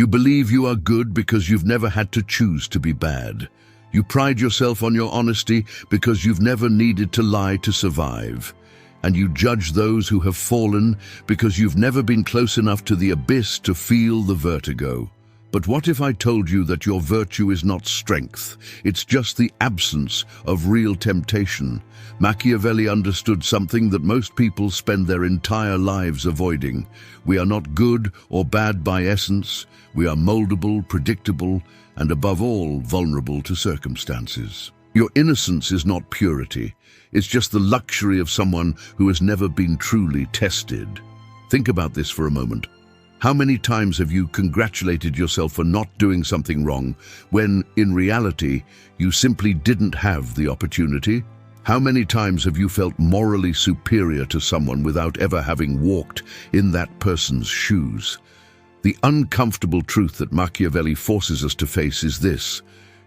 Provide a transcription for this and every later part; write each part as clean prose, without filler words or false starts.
You believe you are good because you've never had to choose to be bad. You pride yourself on your honesty because you've never needed to lie to survive. And you judge those who have fallen because you've never been close enough to the abyss to feel the vertigo. But what if I told you that your virtue is not strength? It's just the absence of real temptation. Machiavelli understood something that most people spend their entire lives avoiding. We are not good or bad by essence. We are moldable, predictable, and above all, vulnerable to circumstances. Your innocence is not purity. It's just the luxury of someone who has never been truly tested. Think about this for a moment. How many times have you congratulated yourself for not doing something wrong when, in reality, you simply didn't have the opportunity? How many times have you felt morally superior to someone without ever having walked in that person's shoes? The uncomfortable truth that Machiavelli forces us to face is this: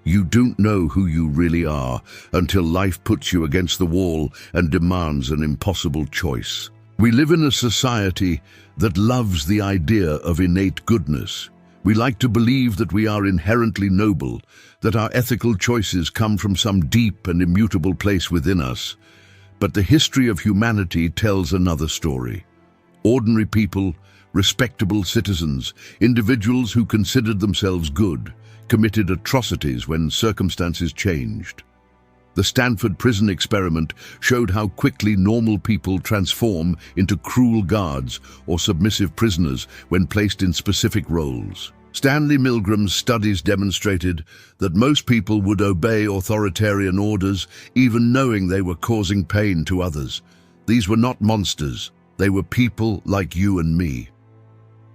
you don't know who you really are until life puts you against the wall and demands an impossible choice. We live in a society that loves the idea of innate goodness. We like to believe that we are inherently noble, that our ethical choices come from some deep and immutable place within us. But the history of humanity tells another story. Ordinary people, respectable citizens, individuals who considered themselves good, committed atrocities when circumstances changed. The Stanford prison experiment showed how quickly normal people transform into cruel guards or submissive prisoners when placed in specific roles. Stanley Milgram's studies demonstrated that most people would obey authoritarian orders even knowing they were causing pain to others. These were not monsters. They were people like you and me.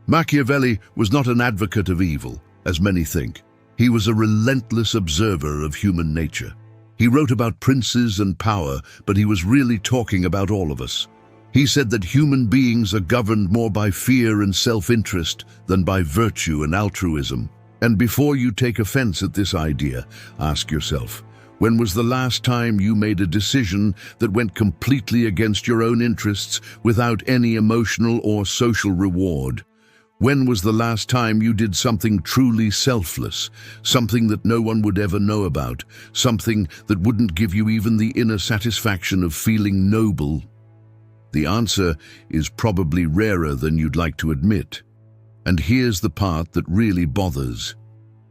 Machiavelli was not an advocate of evil, as many think. He was a relentless observer of human nature. He wrote about princes and power, but he was really talking about all of us. He said that human beings are governed more by fear and self-interest than by virtue and altruism. And before you take offense at this idea, ask yourself, when was the last time you made a decision that went completely against your own interests without any emotional or social reward? When was the last time you did something truly selfless, something that no one would ever know about, something that wouldn't give you even the inner satisfaction of feeling noble? The answer is probably rarer than you'd like to admit. And here's the part that really bothers.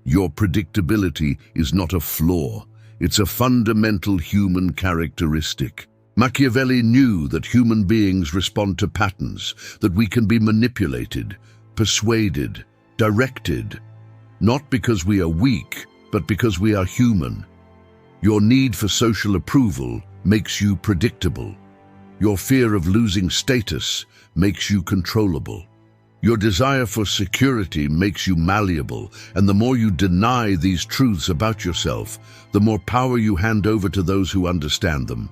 Your predictability is not a flaw. It's a fundamental human characteristic. Machiavelli knew that human beings respond to patterns, that we can be manipulated, persuaded, directed, not because we are weak, but because we are human. Your need for social approval makes you predictable. Your fear of losing status makes you controllable. Your desire for security makes you malleable, and the more you deny these truths about yourself, the more power you hand over to those who understand them.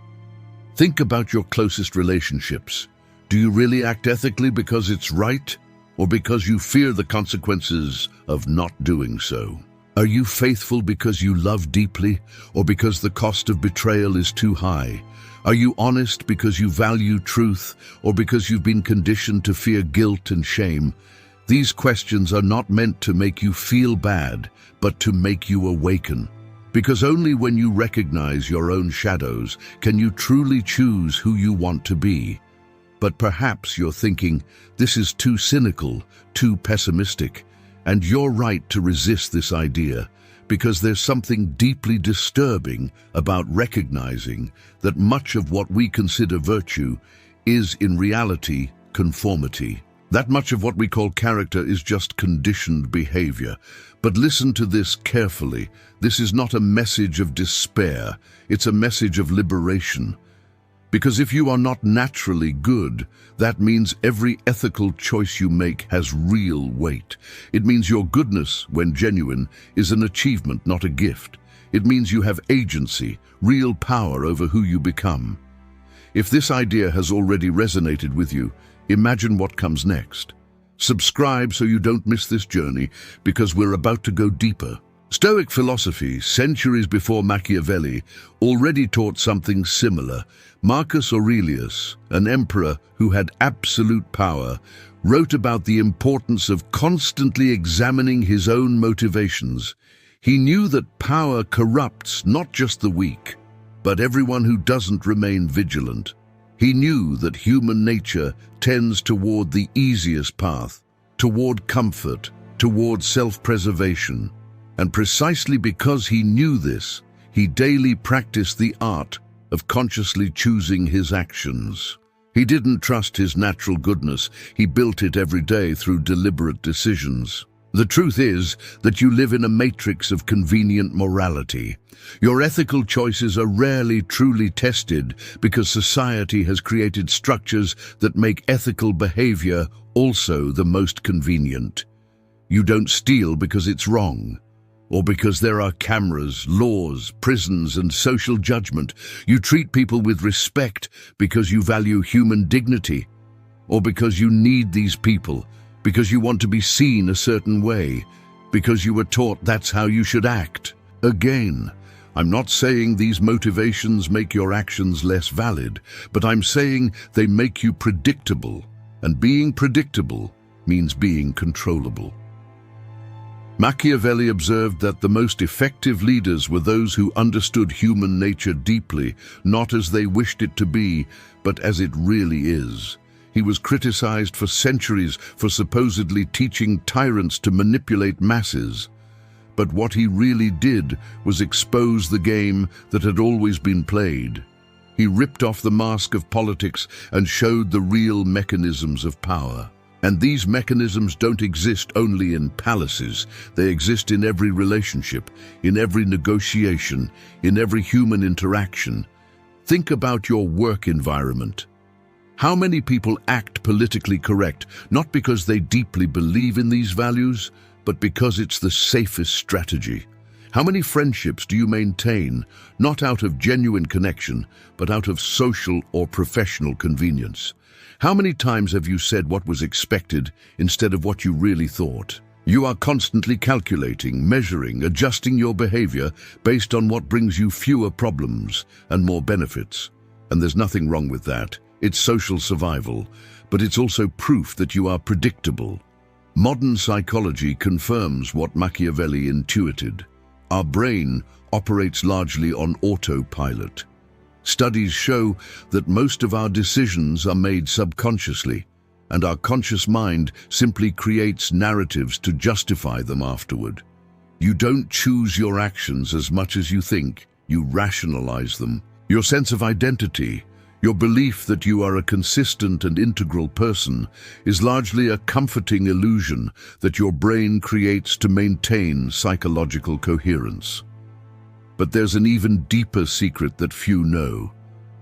Think about your closest relationships. Do you really act ethically because it's right? Or because you fear the consequences of not doing so? Are you faithful because you love deeply, or because the cost of betrayal is too high? Are you honest because you value truth, or because you've been conditioned to fear guilt and shame? These questions are not meant to make you feel bad, but to make you awaken. Because only when you recognize your own shadows can you truly choose who you want to be. But perhaps you're thinking, this is too cynical, too pessimistic, and you're right to resist this idea, because there's something deeply disturbing about recognizing that much of what we consider virtue is in reality conformity. That much of what we call character is just conditioned behavior. But listen to this carefully. This is not a message of despair, it's a message of liberation. Because if you are not naturally good, that means every ethical choice you make has real weight. It means your goodness, when genuine, is an achievement, not a gift. It means you have agency, real power over who you become. If this idea has already resonated with you, imagine what comes next. Subscribe so you don't miss this journey, because we're about to go deeper. Stoic philosophy, centuries before Machiavelli, already taught something similar. Marcus Aurelius, an emperor who had absolute power, wrote about the importance of constantly examining his own motivations. He knew that power corrupts not just the weak, but everyone who doesn't remain vigilant. He knew that human nature tends toward the easiest path, toward comfort, toward self-preservation. And precisely because he knew this, he daily practiced the art of consciously choosing his actions. He didn't trust his natural goodness, he built it every day through deliberate decisions. The truth is that you live in a matrix of convenient morality. Your ethical choices are rarely truly tested because society has created structures that make ethical behavior also the most convenient. You don't steal because it's wrong, or because there are cameras, laws, prisons, and social judgment. You treat people with respect because you value human dignity, or because you need these people, because you want to be seen a certain way, because you were taught that's how you should act. Again, I'm not saying these motivations make your actions less valid, but I'm saying they make you predictable, and being predictable means being controllable. Machiavelli observed that the most effective leaders were those who understood human nature deeply, not as they wished it to be, but as it really is. He was criticized for centuries for supposedly teaching tyrants to manipulate masses. But what he really did was expose the game that had always been played. He ripped off the mask of politics and showed the real mechanisms of power. And these mechanisms don't exist only in palaces. They exist in every relationship, in every negotiation, in every human interaction. Think about your work environment. How many people act politically correct, not because they deeply believe in these values, but because it's the safest strategy? How many friendships do you maintain, not out of genuine connection, but out of social or professional convenience? How many times have you said what was expected instead of what you really thought? You are constantly calculating, measuring, adjusting your behavior based on what brings you fewer problems and more benefits. And there's nothing wrong with that. It's social survival, but it's also proof that you are predictable. Modern psychology confirms what Machiavelli intuited. Our brain operates largely on autopilot. Studies show that most of our decisions are made subconsciously, and our conscious mind simply creates narratives to justify them afterward. You don't choose your actions as much as you think, you rationalize them. Your sense of identity, your belief that you are a consistent and integral person, is largely a comforting illusion that your brain creates to maintain psychological coherence. But there's an even deeper secret that few know,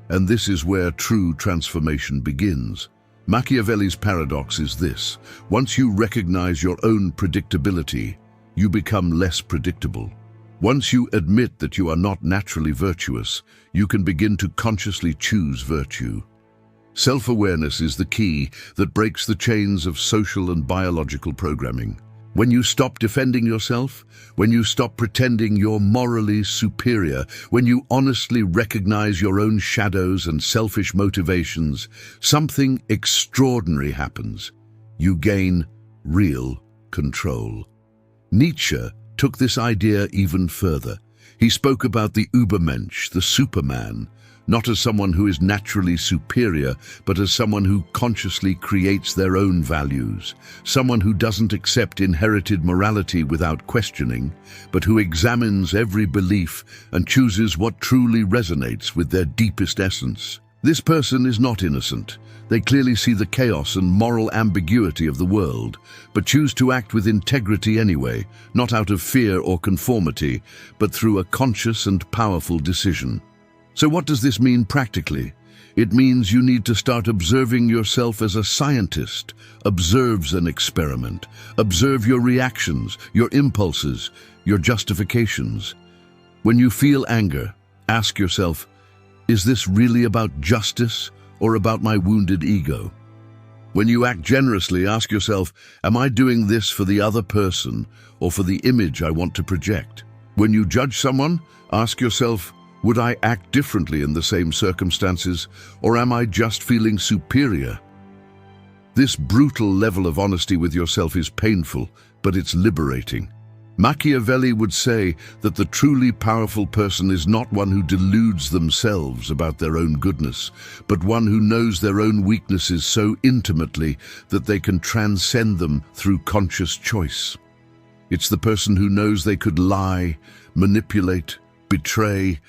and this is where true transformation begins. Machiavelli's paradox is this: once you recognize your own predictability, you become less predictable. Once you admit that you are not naturally virtuous, you can begin to consciously choose virtue. Self-awareness is the key that breaks the chains of social and biological programming. When you stop defending yourself, when you stop pretending you're morally superior, when you honestly recognize your own shadows and selfish motivations, something extraordinary happens. You gain real control. Nietzsche took this idea even further. He spoke about the Übermensch, the Superman, not as someone who is naturally superior, but as someone who consciously creates their own values, someone who doesn't accept inherited morality without questioning, but who examines every belief and chooses what truly resonates with their deepest essence. This person is not innocent. They clearly see the chaos and moral ambiguity of the world, but choose to act with integrity anyway, not out of fear or conformity, but through a conscious and powerful decision. So what does this mean practically? It means you need to start observing yourself as a scientist observes an experiment. Observe your reactions, your impulses, your justifications. When you feel anger, ask yourself, is this really about justice or about my wounded ego? When you act generously, ask yourself, am I doing this for the other person or for the image I want to project? When you judge someone, ask yourself, would I act differently in the same circumstances, or am I just feeling superior? This brutal level of honesty with yourself is painful, but it's liberating. Machiavelli would say that the truly powerful person is not one who deludes themselves about their own goodness, but one who knows their own weaknesses so intimately that they can transcend them through conscious choice. It's the person who knows they could lie, manipulate, betray,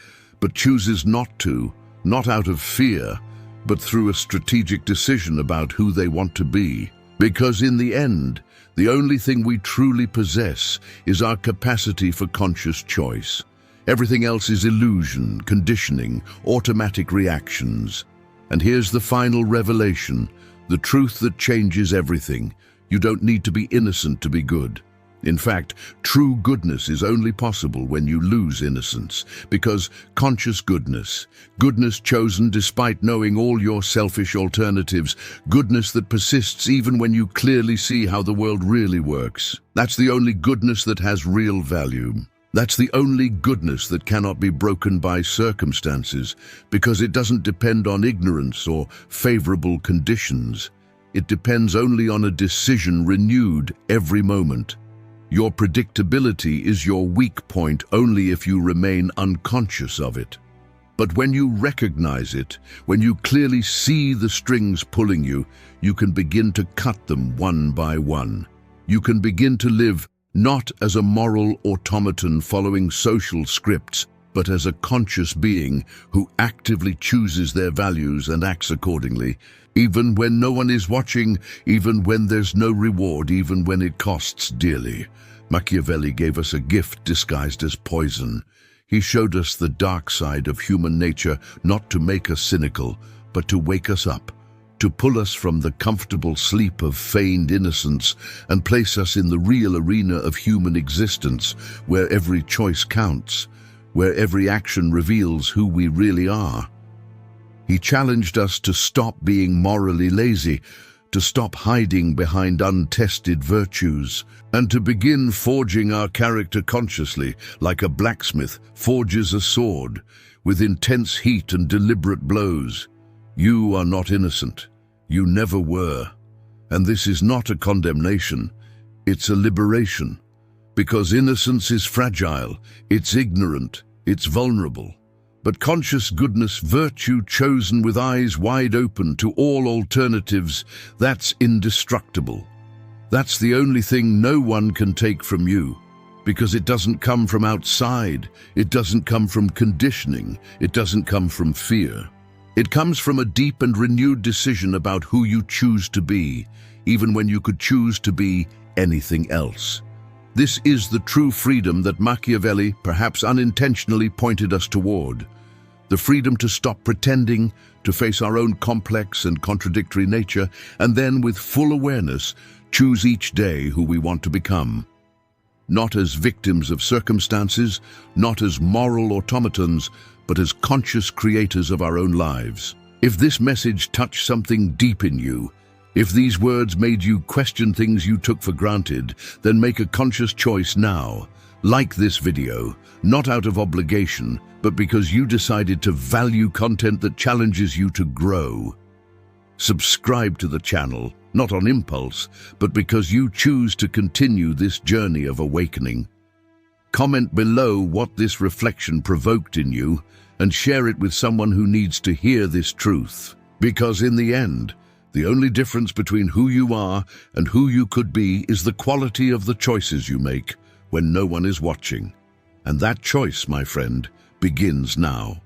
but chooses not to, not out of fear, but through a strategic decision about who they want to be. Because in the end, the only thing we truly possess is our capacity for conscious choice. Everything else is illusion, conditioning, automatic reactions. And here's the final revelation, the truth that changes everything. You don't need to be innocent to be good. In fact, true goodness is only possible when you lose innocence, because conscious goodness, goodness chosen despite knowing all your selfish alternatives, goodness that persists even when you clearly see how the world really works, that's the only goodness that has real value. That's the only goodness that cannot be broken by circumstances, because it doesn't depend on ignorance or favorable conditions. It depends only on a decision renewed every moment. Your predictability is your weak point only if you remain unconscious of it. But when you recognize it, when you clearly see the strings pulling you, you can begin to cut them one by one. You can begin to live not as a moral automaton following social scripts, but as a conscious being who actively chooses their values and acts accordingly, even when no one is watching, even when there's no reward, even when it costs dearly. Machiavelli gave us a gift disguised as poison. He showed us the dark side of human nature, not to make us cynical, but to wake us up, to pull us from the comfortable sleep of feigned innocence and place us in the real arena of human existence, where every choice counts, where every action reveals who we really are. He challenged us to stop being morally lazy, to stop hiding behind untested virtues, and to begin forging our character consciously, like a blacksmith forges a sword, with intense heat and deliberate blows. You are not innocent. You never were. And this is not a condemnation. It's a liberation. Because innocence is fragile, it's ignorant, it's vulnerable. But conscious goodness, virtue chosen with eyes wide open to all alternatives, that's indestructible. That's the only thing no one can take from you, because it doesn't come from outside, it doesn't come from conditioning, it doesn't come from fear. It comes from a deep and renewed decision about who you choose to be, even when you could choose to be anything else. This is the true freedom that Machiavelli, perhaps unintentionally, pointed us toward. The freedom to stop pretending, to face our own complex and contradictory nature, and then, with full awareness, choose each day who we want to become. Not as victims of circumstances, not as moral automatons, but as conscious creators of our own lives. If this message touched something deep in you, if these words made you question things you took for granted, then make a conscious choice now. Like this video, not out of obligation, but because you decided to value content that challenges you to grow. Subscribe to the channel, not on impulse, but because you choose to continue this journey of awakening. Comment below what this reflection provoked in you, and share it with someone who needs to hear this truth. Because in the end, the only difference between who you are and who you could be is the quality of the choices you make when no one is watching. And that choice, my friend, begins now.